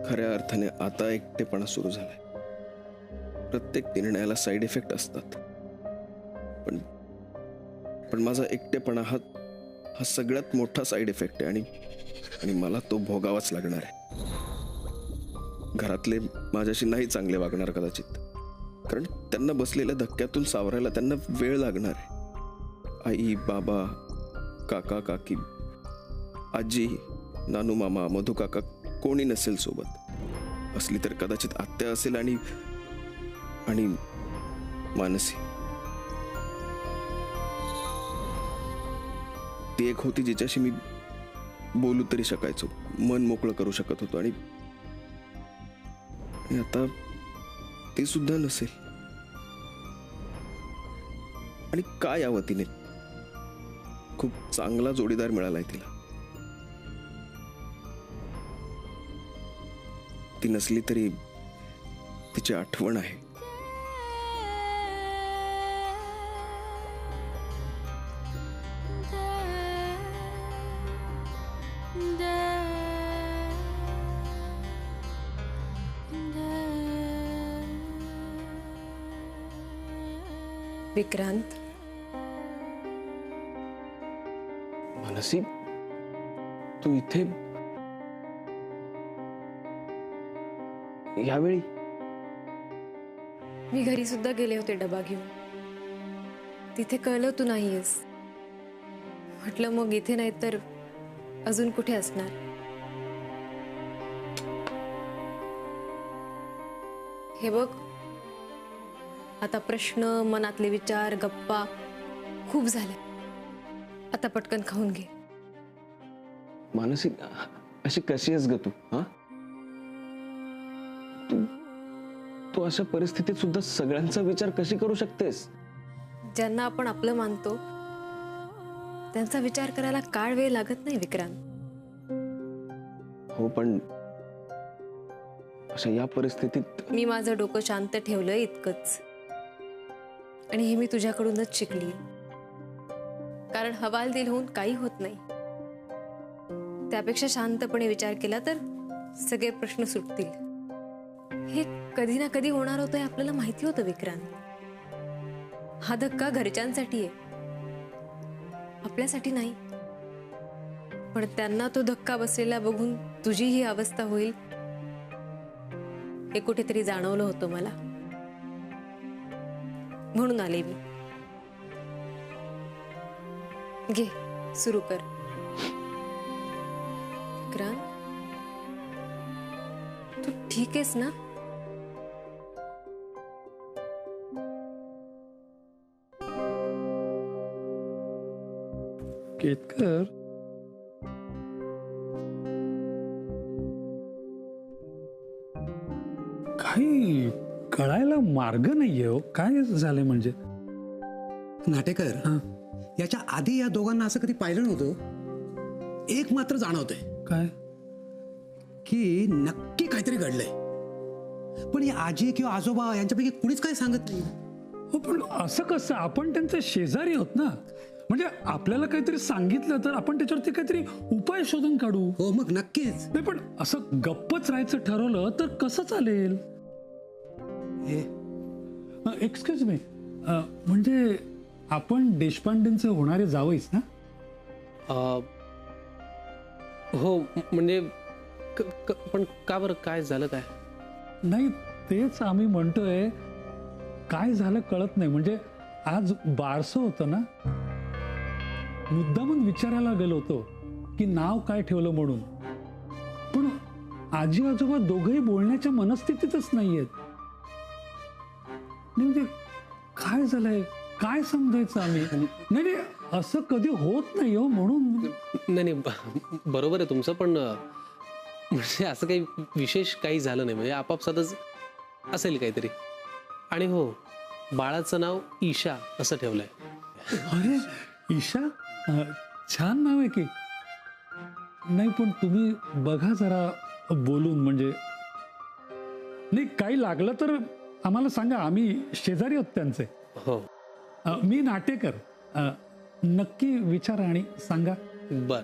खऱ्या अर्थाने आता एकटेपणा सुरू झालाय. प्रत्येक निर्णयाला साईड इफेक्ट असतात, पण पण माझा एकटेपणा हा सगळ्यात मोठा साईड इफेक्ट आहे आणि मला तो भोगावाच लागणार आहे. घरातले माझ्याशी नाही चांगले वागणार कदाचित, कारण त्यांना बसलेल्या धक्क्यातून सावरायला त्यांना वेळ लागणार आहे. आई, बाबा, काका, काकी, आजी, नानू मामा, मधू काका कोणी नसेल सोबत. असली तर कदाचित आत्या असेल आणि मानसी. ती एक होती जिच्याशी मी बोलू तरी शकायचो, मन मोकळं करू शकत होतो, आणि आता ते सुद्धा नसेल. आणि काय यावं, तिने खूप चांगला जोडीदार मिळालाय तिला. ती नसली तरी तिची आठवण आहे. विक्रांत, मानसी, तू इथे यावेळी? मी घरी सुद्धा गेले होते डबा घेऊन. तिथे कळलं तू नाहीयेस. म्हटलं मग इथे नाही तर अजून कुठे असणार. हे बघ, आता प्रश्न, मनातले विचार, गप्पा खूप झाल्या. आता पटकन खाऊन घे. मानसी, अशी कशी आहेस ग तू? तू अशा परिस्थितीत सुद्धा सगळ्यांचा विचार कशी करू शकतेस? ज्यांना आपण आपलं मानतो त्यांचा विचार करायला काळ वेळ लागत नाही विक्रांत. हो, पण अशा या परिस्थितीत मी माझं डोकं शांत ठेवलं इतकंच, आणि हे मी तुझ्याकडूनच शिकली. कारण हवालदिल होऊन काही होत नाही. त्यापेक्षा शांतपणे विचार केला तर सगळे प्रश्न सुटतील. हे कधी ना कधी होणार होतं हे आपल्याला माहिती होतं विक्रांत. हा धक्का घरच्यांसाठी आहे, आपल्यासाठी नाही. पण त्यांना तो धक्का बसलेला बघून तुझी ही अवस्था होईल हे कुठेतरी जाणवलं होतं मला. म्हणून आले मी. घे, सुरू कर. विक्रांत, तू ठीक आहेस ना? केतकर, काही कळायला मार्ग नाहीये हो. काय झालंय म्हणजे? नाटेकर, याच्या आधी या दोघांना असं कधी पाहिलं नव्हतं. एक मात्र जाणवतंय. काय? की नक्की काहीतरी घडलंय. पण या आजी किंवा आजोबा यांच्यापैकी कुणीच काय सांगत नाही. हो, पण असं कसं? आपण त्यांचे शेजारी आहोत ना. म्हणजे आपल्याला काहीतरी सांगितलं तर आपण त्याच्यावरती काहीतरी उपाय शोधून काढू. हो, मग नक्कीच. नाही, पण असं गप्पच राहायचं ठरवलं तर कसं चालेल? एक्सक्यूज मी, म्हणजे आपण देशपांडेंचे होणारे जावईच ना? हो, म्हणजे पण का बरं, काय झालं? काय नाही, तेच आम्ही म्हणतोय. काय झालं कळत नाही. म्हणजे आज बारसं होतं ना, मुद्दामून विचारायला गेलो होतो की नाव काय ठेवलं म्हणून. पण आजी आजोबा दोघंही बोलण्याच्या मनस्थितीतच नाहीयेत. म्हणजे काय झालंय, काय समजायचं आम्ही? नाही, असं कधी होत नाही हो, म्हणून. नाही, बरोबर आहे तुमचं, पण म्हणजे असं काही विशेष काही झालं नाही. म्हणजे आपापसातच असेल काहीतरी. आणि हो, बाळाचं नाव ईशा असं ठेवलंय. अरे, ईशा, छान नाव आहे की. नाही, पण तुम्ही बघा जरा बोलून. म्हणजे नाही, काही लागलं तर आम्हाला सांगा, आम्ही शेजारी आहोत त्यांचे. हो, मी नाटेकर. नक्की विचारा आणि सांगा. बर,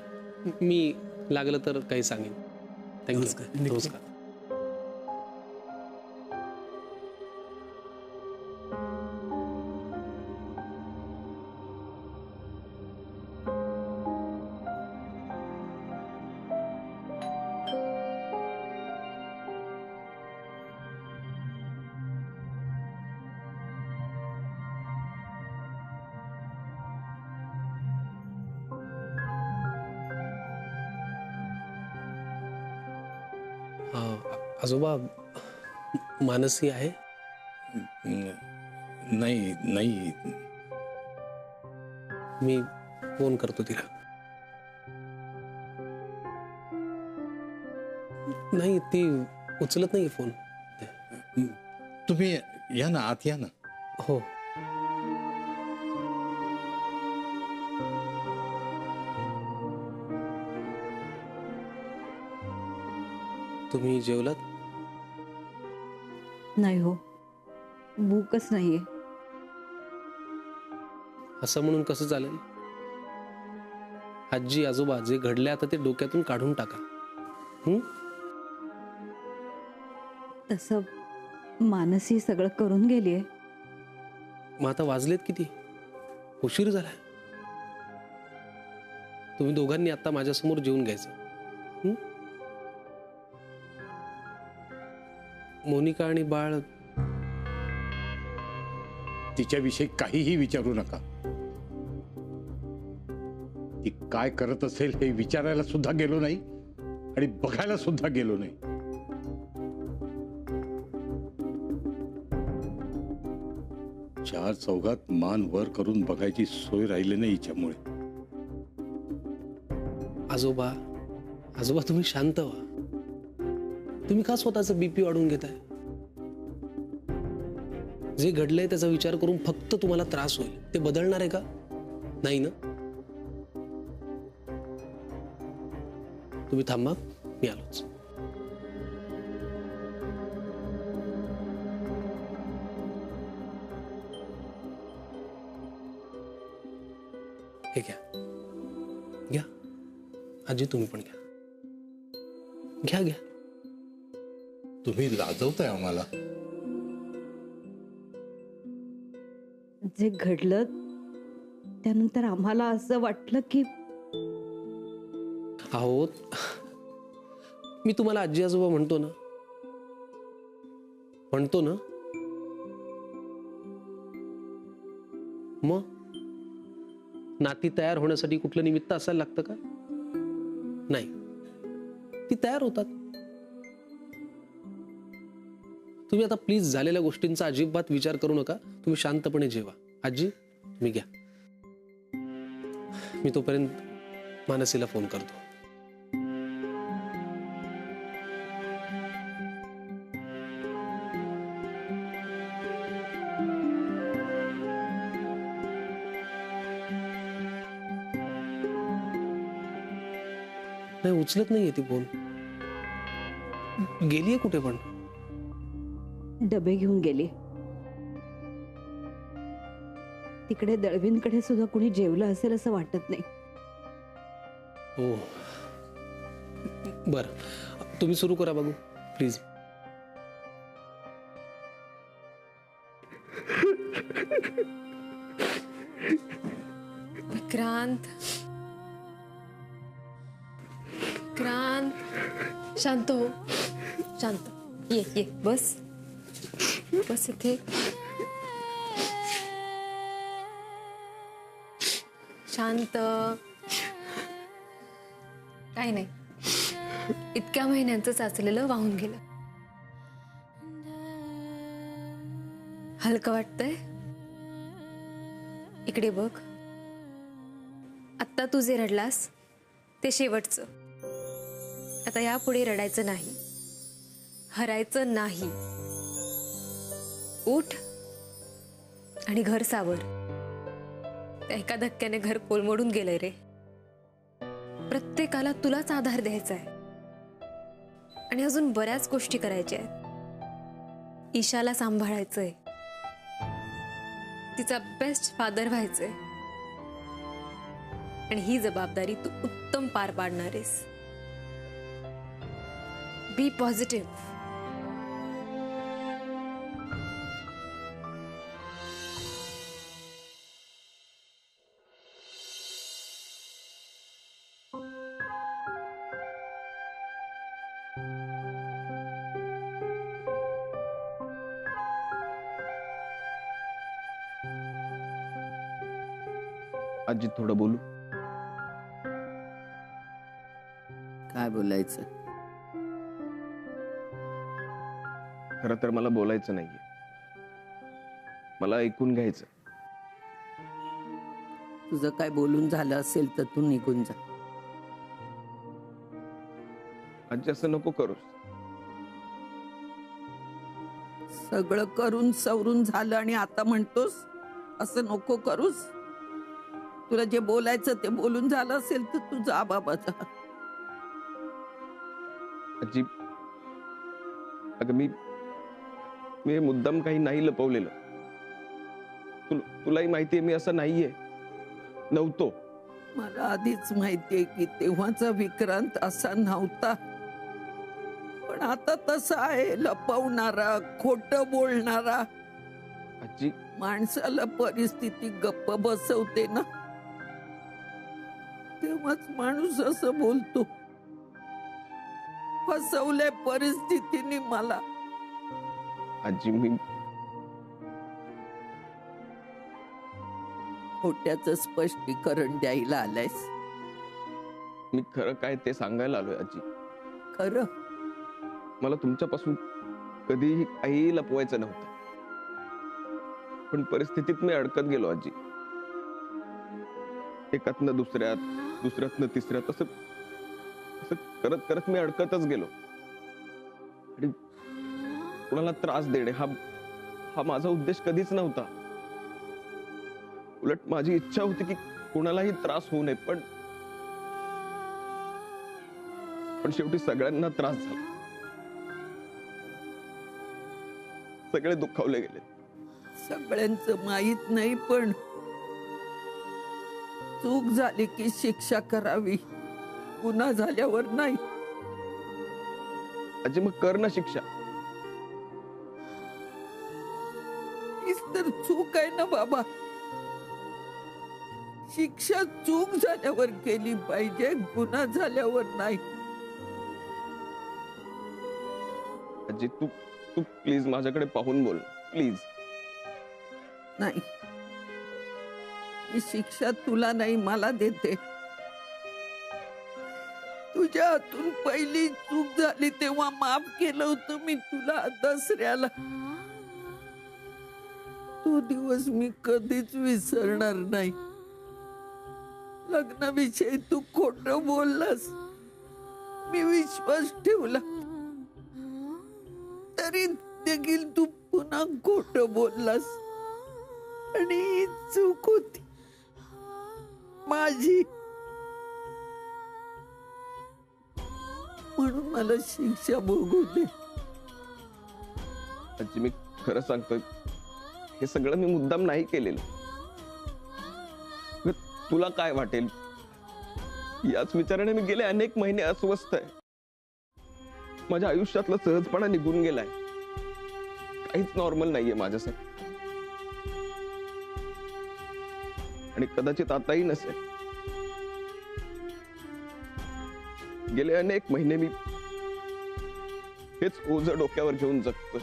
मी लागलं तर काही सांगेन. थँक्यू. नमस्कार. आजोबा मानसी आहे? नाही नाही. मी फोन करतो तिला. नाही, ती उचलत नाही फोन. तुम्ही या ना, आत या ना. हो. तुम्ही जेवलात? नाही हो, भूकच नाहीये. असं म्हणून कसं चालेल? आजी आजोबा जे घडले आता ते डोक्यातून काढून टाका. तसं मानसी सगळं करून गेलीये. मग आता वाजलेत किती? उशीर झालाय. तुम्ही दोघांनी आता माझ्यासमोर जेवून घ्यायचं. मोनिका आणि बाळ, तिच्याविषयी काहीही विचारू नका. ती काय करत असेल हे विचारायला सुद्धा गेलो नाही आणि बघायला सुद्धा गेलो नाही. चार चौघात मान वर करून बघायची सोय राहिली नाही हिच्यामुळे. आजोबा आजोबा तुम्ही शांत व्हा. तुम्ही का स्वतःचं बीपी वाढवून घेताय? जे घडलंय त्याचा विचार करून फक्त तुम्हाला त्रास होईल. ते बदलणार आहे का? नाही ना. तुम्ही थांबा, मी आलोच. हे घ्या घ्या. आजी तुम्ही पण घ्या. घ्या घ्या. तुम्ही लाजवताय आम्हाला. जे घडलं त्यानंतर आम्हाला असं वाटलं की अहो, मी तुम्हाला आजी आजोबा म्हणतो ना. मग नाती तयार होण्यासाठी कुठलं निमित्त असायला लागतं का? नाही, ती तयार होतात. तुम्ही आता प्लीज झालेल्या गोष्टींचा अजिबात विचार करू नका. तुम्ही शांतपणे जेवा. आजी तुम्ही घ्या. मी तोपर्यंत मानसीला फोन करतो. नाही, उचलत नाहीये ती फोन. गेलीये कुठे पण? डबे घेऊन गेली. तिकडे दळवींकडे सुद्धा कुणी जेवलं असेल असं वाटत नाही. हो, बर, तुम्ही सुरू करा बघू प्लीज. विक्रांत, विक्रांत, शांत हो. शांत. ये ये, बस बस इथे. शांत. काही नाही, इतक्या महिन्यांचं चाचलेलं वाहून गेलं. हलकं वाटतंय? इकडे बघ. आत्ता तू जे रडलास ते शेवटचं. आता यापुढे रडायचं नाही, हरायचं नाही. उठ आणि घर सावर. त्या एका धक्क्याने घर कोलमडून गेलंय रे. प्रत्येकाला तुलाच आधार द्यायचा आहे आणि अजून बऱ्याच गोष्टी करायच्या आहेत. ईशाला सांभाळायचंय, तिचा बेस्ट फादर व्हायचंय आणि ही जबाबदारी तू उत्तम पार पाडणार आहेस. बी पॉझिटिव्ह. आजी थोडं बोलू? काय बोलायचं? खरं तर मला बोलायचं नाहीये, मला ऐकून घ्यायचं. तुझं काय बोलून झालं असेल तर तू निघून जा. आजी असं नको करूस. सगळं करून सवरून झालं आणि आता म्हणतोस असं नको करूस. तुला जे बोलायचं ते बोलून झालं असेल तर तू जा बाबा जा. आजी, अगं मी मुद्दाम काही नाही लपवलेलं. तुलाही माहितीये मी असं नाहीये, नव्हतो. मला आधीच माहितीये की तेव्हाचा विक्रांत असा नव्हता, पण आता तसा आहे. लपवणारा, खोटं बोलणारा. आजी, माणसाला परिस्थिती गप्प बसवते ना, तेव्हाच माणूस असं बोलतो. फसवलंय परिस्थितीने मला. आजी मी खोट्याचं स्पष्टीकरण द्यायला आलायस. मी खरं काय ते सांगायला आलोय आजी. खरं मला तुमच्यापासून कधीही काही लपवायचं नव्हतं, पण परिस्थितीत मी अडकत गेलो आजी. एकातनं दुसऱ्यात, दुसऱ्यातनं तिसऱ्यात, असं करत करत मी अडकतच गेलो. आणि कुणाला त्रास देणे हा माझा उद्देश कधीच नव्हता. उलट माझी इच्छा होती की कुणालाही त्रास होऊ नये, पण शेवटी सगळ्यांना त्रास झाला. सगळे दुखावले गेले. सगळ्यांचं माहित नाही, पण चूक झाली की शिक्षा करावी, गुन्हा झाल्यावर नाही. आजी मग कर ना शिक्षा. हीच तर चूक आहे ना बाबा. शिक्षा चूक झाल्यावर केली पाहिजे, गुन्हा झाल्यावर नाही. आजी तू प्लीज माझ्याकडे पाहून बोल, प्लीज. नाही, ही शिक्षा तुला नाही मला देते. तुझ्या हातून पहिली चूक झाली तेव्हा माफ केलं होतं मी तुला दसऱ्याला. तो दिवस मी कधीच विसरणार नाही. लग्नाविषयी तू खोटं बोललास, मी विश्वास ठेवला, तरी देखील तू पुन्हा खोटं बोललास. आणि ही चूक होती माझी, म्हणून मला शिक्षा भोगू दे. आजी मी खरं सांगतोय, हे सगळं मी मुद्दाम नाही केलेलं. तुला काय वाटेल याच विचाराने मी गेले अनेक महिने अस्वस्थ आहे. माझ्या आयुष्यातला सहजपणा निघून गेलाय. काहीच नॉर्मल नाहीये माझ्यासाठी, आणि कदाचित आताही नसेल. गेले अनेक महिने मी हेच ओझं डोक्यावर घेऊन जगतोय.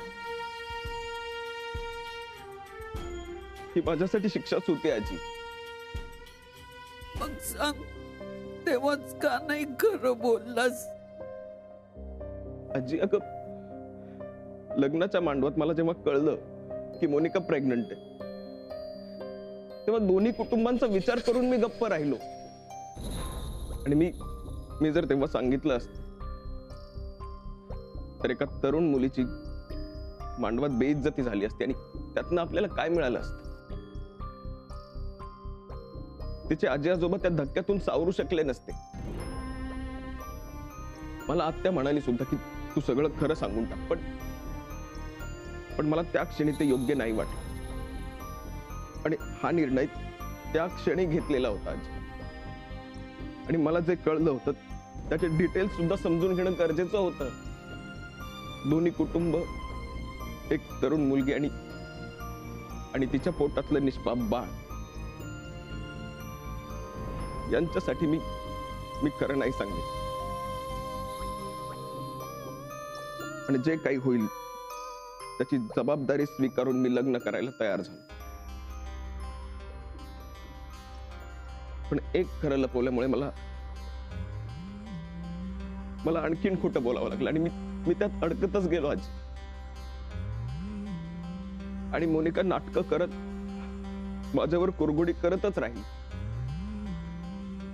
ही माझ्यासाठी शिक्षाच होती आजी. मग सांग, तेव्हाच का नाही खरं बोललास? आजी अगं, लग्नाच्या मांडवात मला जेव्हा कळलं की मोनिका प्रेग्नंट आहे, तेव्हा दोन्ही कुटुंबांचा विचार करून मी गप्प राहिलो. आणि मी जर तेव्हा सांगितलं असतं तर एका तरुण मुलीची मांडवात बेइज्जती झाली असती, आणि त्यातनं आपल्याला काय मिळालं असतं? तिचे आजी आजोबा त्या धक्क्यातून सावरू शकले नसते. मला आत्या म्हणाली सुद्धा की तू सगळं खरं सांगून टाक, पण मला त्या क्षणी ते योग्य नाही वाटलं. आणि हा निर्णय त्या क्षणी घेतलेला होता आजी. आणि मला जे कळलं होतं त्याचे डिटेल्स सुद्धा समजून घेणं गरजेचं होतं. दोन्ही कुटुंब, एक तरुण मुलगी आणि तिच्या पोटातलं निष्पाप बाळ, यांच्यासाठी मी खरं नाही सांगितलं. आणि जे काही होईल त्याची जबाबदारी स्वीकारून मी लग्न करायला तयार झालो. पण एक खरं लपवल्यामुळे मला आणखीन खोटं बोलावं लागलं, आणि मी त्यात अडकतच गेलो आजी. आणि मोनिका नाटकं करत माझ्यावर कुरगुडी करतच राहील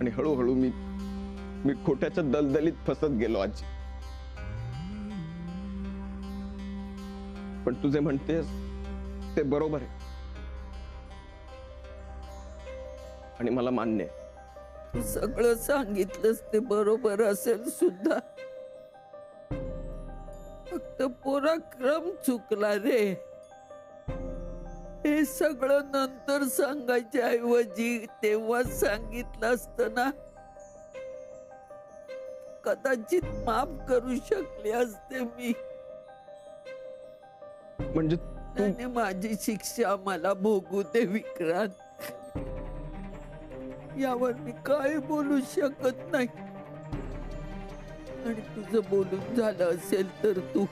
आणि हळूहळू मी खोट्याच्या दलदलीत फसत गेलो आजी. पण तुझे म्हणतेस ते बरोबर आहे आणि मला मान्य आहे. तू सगळं सांगितलंस ते बरोबर असेल सुद्धा, फक्त पराक्रम चुकला रे. हे सगळं नंतर सांगायच्या ऐवजी तेव्हाच सांगितलं असतं ना, कदाचित माफ करू शकले असते मी. म्हणजे त्याने माझी शिक्षा मला भोगू दे विक्रांत. यावर मी काय बोलू शकत नाही. आणि तुझं बोलून झालं असेल तर तू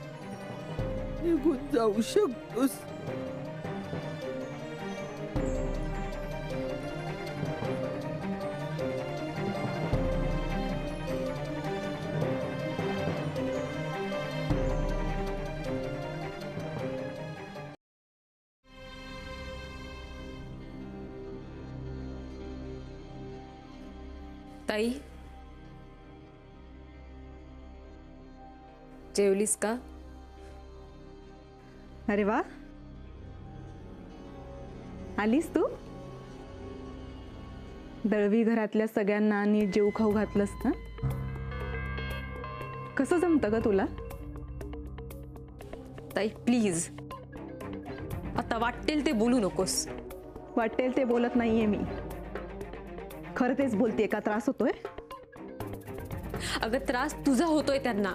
निघून जाऊ शकतोस. ताई, जेवलीस का? अरे वा, आलीस तू? दळवी घरातल्या सगळ्यांना नीट जेव खाऊ घातलंस ना? कसं जमतं ग तुला? ताई प्लीज, आता वाटेल ते बोलू नकोस. वाटेल ते बोलत नाहीये मी, खरं तेच बोलतेय. का त्रास होतोय? अगं त्रास तुझा होतोय त्यांना.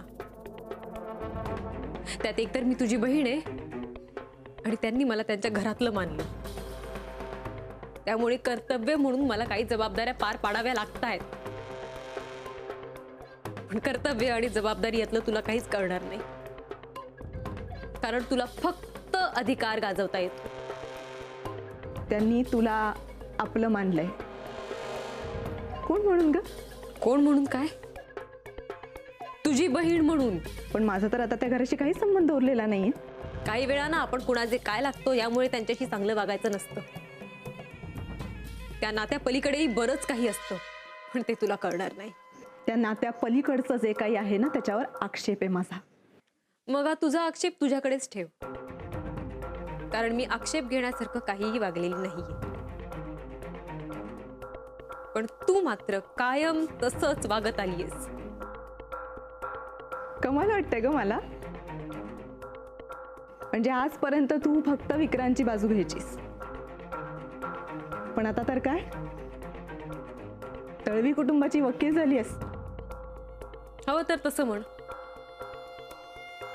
त्यात एकतर मी तुझी बहीण आहे आणि त्यांनी मला त्यांच्या घरातलं मानलं. त्यामुळे कर्तव्य म्हणून मला काही जबाबदाऱ्या पार पाडाव्या लागतायत. पण कर्तव्य आणि जबाबदारी यातलं तुला काहीच कळणार नाही, कारण तुला फक्त अधिकार गाजवता येतो. त्यांनी तुला आपलं मानलंय. कोण म्हणून ग? कोण म्हणून काय? तुझी बहीण म्हणून. पण माझा तर आता त्या घराशी काही संबंध उरलेला नाहीये. काही वेळा ना आपण कुणाचे काय लागतो यामुळे त्यांच्याशी चांगलं वागायचं नसतं. त्या नात्या पलीकडेही बरंच काही असतं, पण ते तुला कळणार नाही. त्या नात्या पलीकडचं जे काही आहे ना, त्याच्यावर आक्षेप आहे माझा. मग हा तुझा आक्षेप तुझ्याकडेच ठेव, कारण मी आक्षेप घेण्यासारखं काहीही वागलेली नाहीये. पण तू मात्र कायम तसंच वागत आलीयस. कमाल वाटतंय ग मला. म्हणजे आजपर्यंत तू फक्त विक्रांतची बाजू घ्यायचीस, पण आता तर काय, तळवी कुटुंबाची वकील झालीयस. हवं तर तसं म्हण,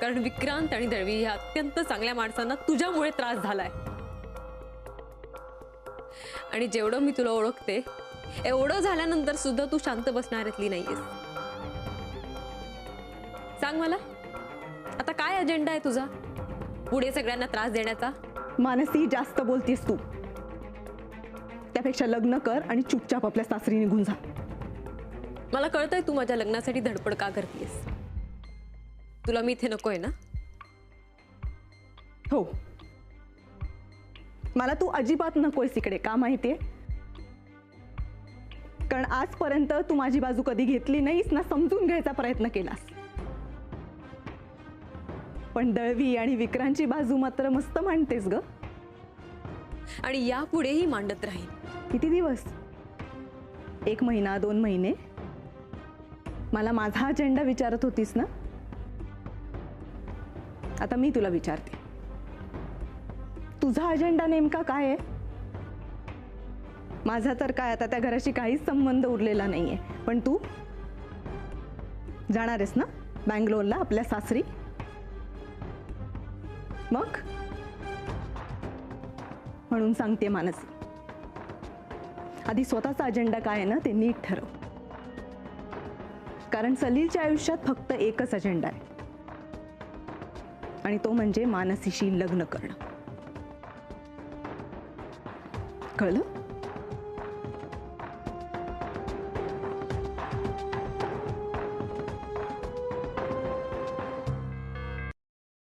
कारण विक्रांत आणि दळवी ह्या अत्यंत चांगल्या माणसांना तुझ्यामुळे त्रास झालाय. आणि जेवढं मी तुला ओळखते, एवढं झाल्यानंतर सुद्धा तू शांत बसणाऱ्यातली नाहीयेस. सांग मला, आता काय अजेंडा आहे तुझा पुढे सगळ्यांना त्रास देण्याचा? मानसी, जास्त बोलतीस तू. त्यापेक्षा लग्न कर आणि चुपचाप आपल्या सासरी निघून जा. मला कळतंय तू माझ्या लग्नासाठी धडपड का करतेस. तुला मी इथे नकोय ना? हो, मला तू अजिबात नकोयस इकडे. का माहितीये? कारण आजपर्यंत तू माझी बाजू कधी घेतली नाहीस ना, समजून घ्यायचा प्रयत्न केलास. पण दळवी आणि विक्रांतची बाजू मात्र मस्त मांडतेस ग. आणि यापुढेही मांडत राहील. किती दिवस? 1 महिना, 2 महिने? मला माझा अजेंडा विचारत होतीस ना, आता मी तुला विचारते, तुझा अजेंडा नेमका काय आहे? माझा तर काय, आता त्या घराशी काहीच संबंध उरलेला नाहीये. पण तू जाणार आहेस ना बँगलोरला आपल्या सासरी? मग म्हणून सांगते मानसी, आधी स्वतःचा अजेंडा काय आहे ना ते नीट ठरव. कारण सलीलच्या आयुष्यात फक्त एकच अजेंडा आहे, आणि तो म्हणजे मानसीशी लग्न करणं. कळलं?